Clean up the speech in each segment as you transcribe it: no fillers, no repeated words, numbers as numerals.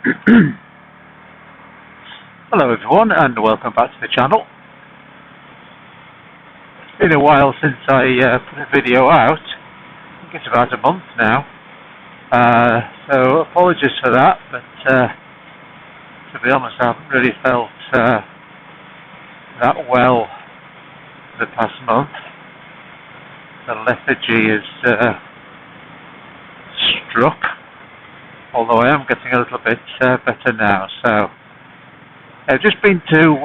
Hello everyone and welcome back to the channel. It's been a while since I put a video out. I think it's about a month now. So apologies for that, but to be honest I haven't really felt that well the past month. The lethargy is struck, although I am getting a little bit better now. So I've just been to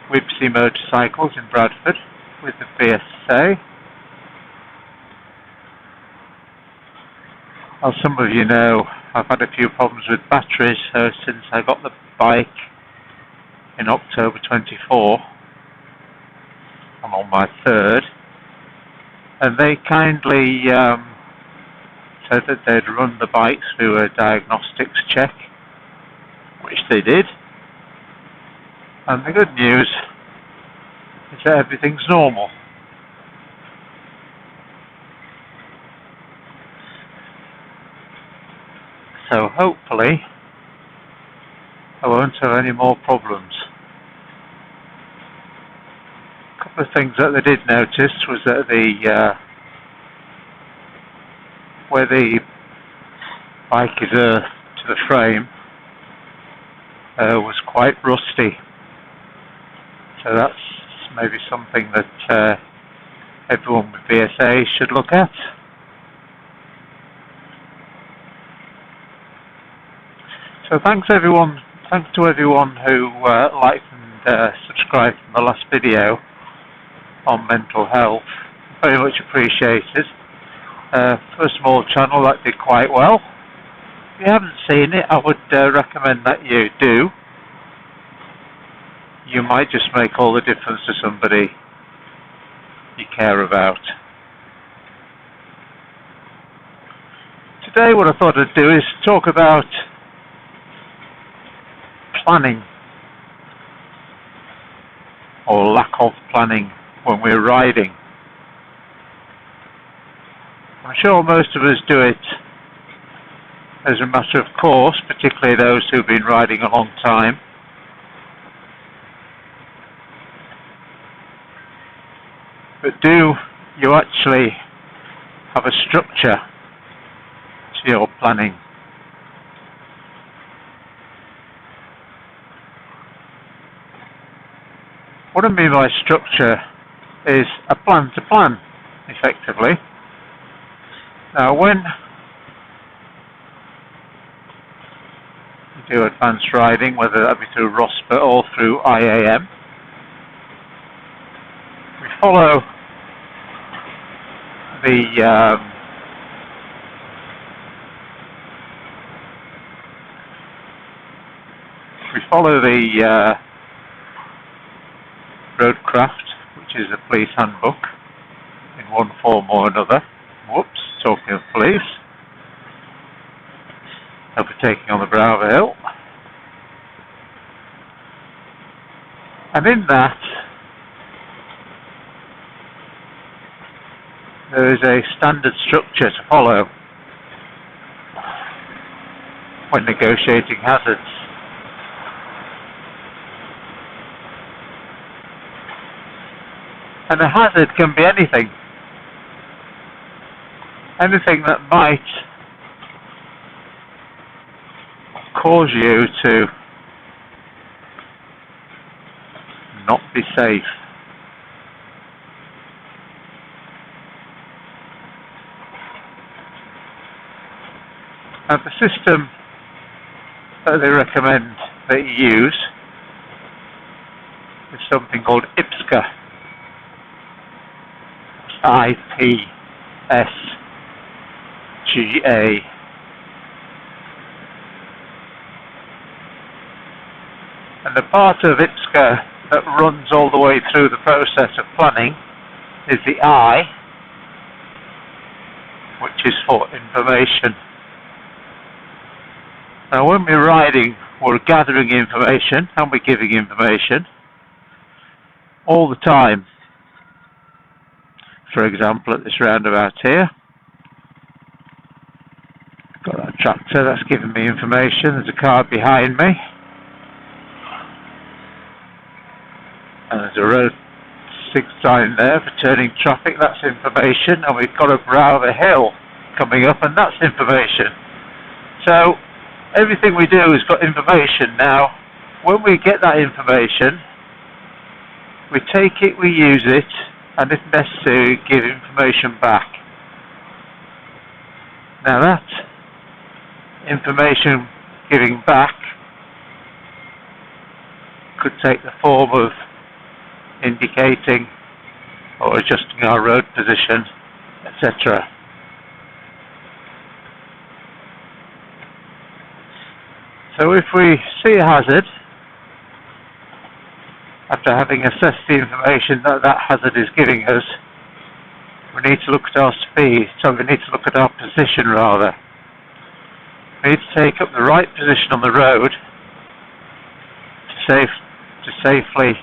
IPSGA Motorcycles in Bradford with the IPSGA. As some of you know, I've had a few problems with batteries since I got the bike in October 24. I'm on my third, and they kindly said that they'd run the bikes through a diagnostics check, which they did, and the good news is that everything's normal. So hopefully I won't have any more problems. A couple of things that they did notice was that where the bike is earthed to the frame was quite rusty. So that's maybe something that everyone with BSA should look at. So thanks to everyone who liked and subscribed from the last video on mental health. Very much appreciated. For a small channel, that did quite well. If you haven't seen it, I would recommend that you do. You might just make all the difference to somebody you care about. Today what I thought I'd do is talk about planning, or lack of planning when we're riding. I'm sure most of us do it as a matter of course, particularly those who've been riding a long time. But do you actually have a structure to your planning? What I mean by structure is a plan to plan, effectively. Now, when you do advanced riding, whether that be through ROSPA or through IAM, we follow the Roadcraft, which is a police handbook, in one form or another. Whoops, talking of police. Overtaking on the brow of a hill. And in that, there is a standard structure to follow when negotiating hazards. And a hazard can be anything. Anything that might cause you to not be safe. And the system that they recommend that you use is something called IPSGA. IPSGA. And the part of IPSGA that runs all the way through the process of planning is the I, which is for information. Now when we're riding, we're gathering information and we're giving information all the time. For example, at this roundabout here, got that tractor, that's giving me information. There's a car behind me. And there's a road sign there for turning traffic, that's information. And we've got a brow of a hill coming up, and that's information. So everything we do has got information. Now, when we get that information, we take it, we use it, and if necessary, give information back. Now that information giving back could take the form of indicating or adjusting our road position, etc. So if we see a hazard, after having assessed the information that that hazard is giving us, we need to look at our speed, so we need to look at our position rather. We need to take up the right position on the road to safely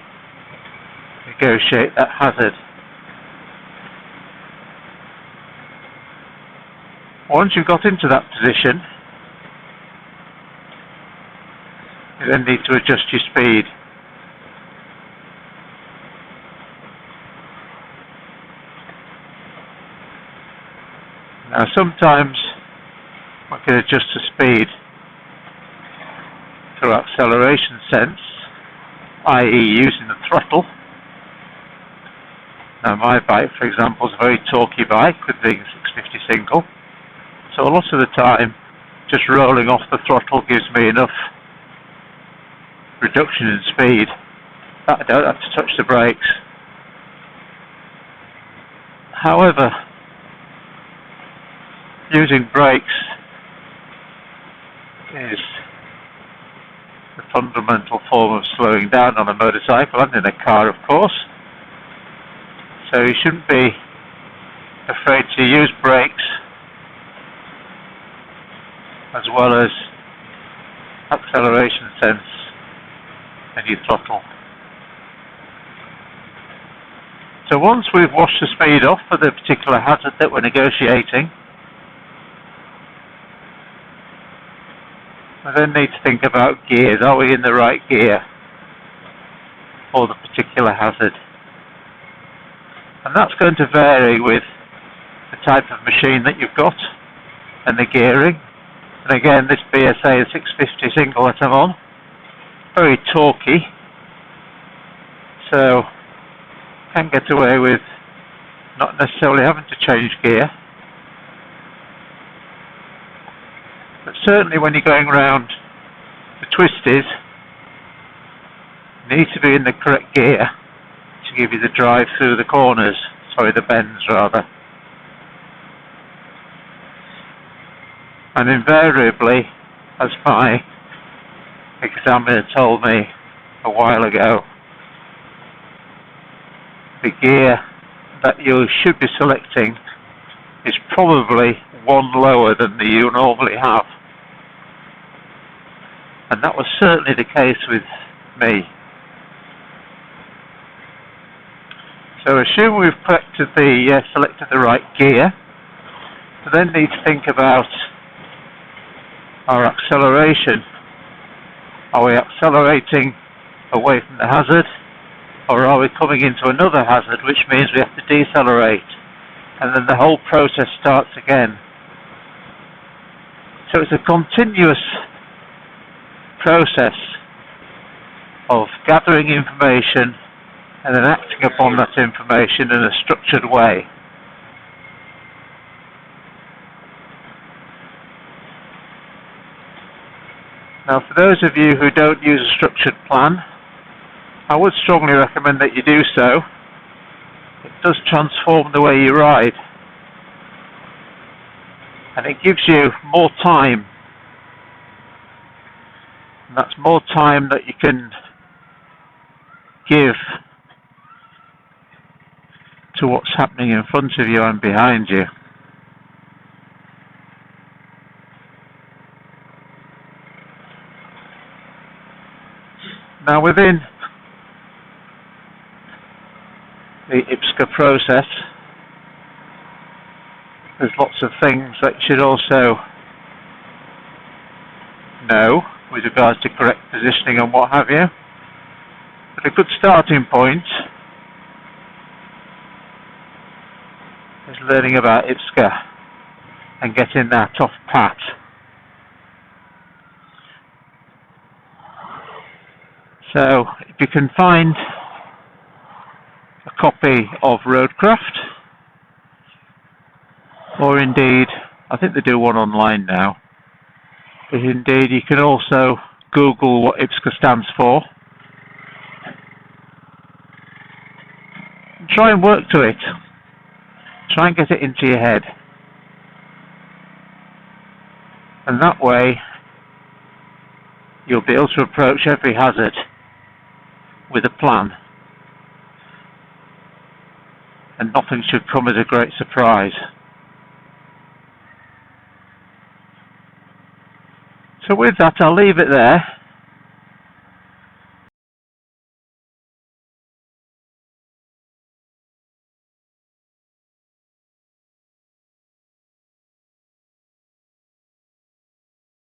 negotiate that hazard. Once you've got into that position, you then need to adjust your speed. Now sometimes we can adjust the speed through acceleration sense, i.e. using the throttle. Now my bike, for example, is a very torquey bike with being 650 single, so a lot of the time just rolling off the throttle gives me enough reduction in speed that I don't have to touch the brakes. However, using brakes is the fundamental form of slowing down on a motorcycle and in a car, of course. So you shouldn't be afraid to use brakes as well as acceleration sense and your throttle. So once we've washed the speed off for the particular hazard that we're negotiating, we then need to think about gears. Are we in the right gear for the particular hazard? And that's going to vary with the type of machine that you've got and the gearing. And again, this BSA 650 single that I'm on, very torquey, so can get away with not necessarily having to change gear. But certainly when you're going around the twisties, you need to be in the correct gear to give you the drive through the corners, the bends rather. And invariably, as my examiner told me a while ago, the gear that you should be selecting is probably one lower than you normally have. And that was certainly the case with me. So assume we've selected the right gear, we then need to think about our acceleration. Are we accelerating away from the hazard, or are we coming into another hazard, which means we have to decelerate, and then the whole process starts again. So it's a continuous process of gathering information and then acting upon that information in a structured way. Now, for those of you who don't use a structured plan, I would strongly recommend that you do so. It does transform the way you ride, and it gives you more time. And that's more time that you can give to what's happening in front of you and behind you. Now, within the IPSGA process, there's lots of things that you should also know with regards to correct positioning and what have you. But a good starting point is learning about IPSGA and getting that off pat. So if you can find a copy of Roadcraft, or indeed, I think they do one online now, but indeed you can also Google what IPSGA stands for. And try and work to it. Try and get it into your head. And that way, you'll be able to approach every hazard with a plan. And nothing should come as a great surprise. So with that, I'll leave it there.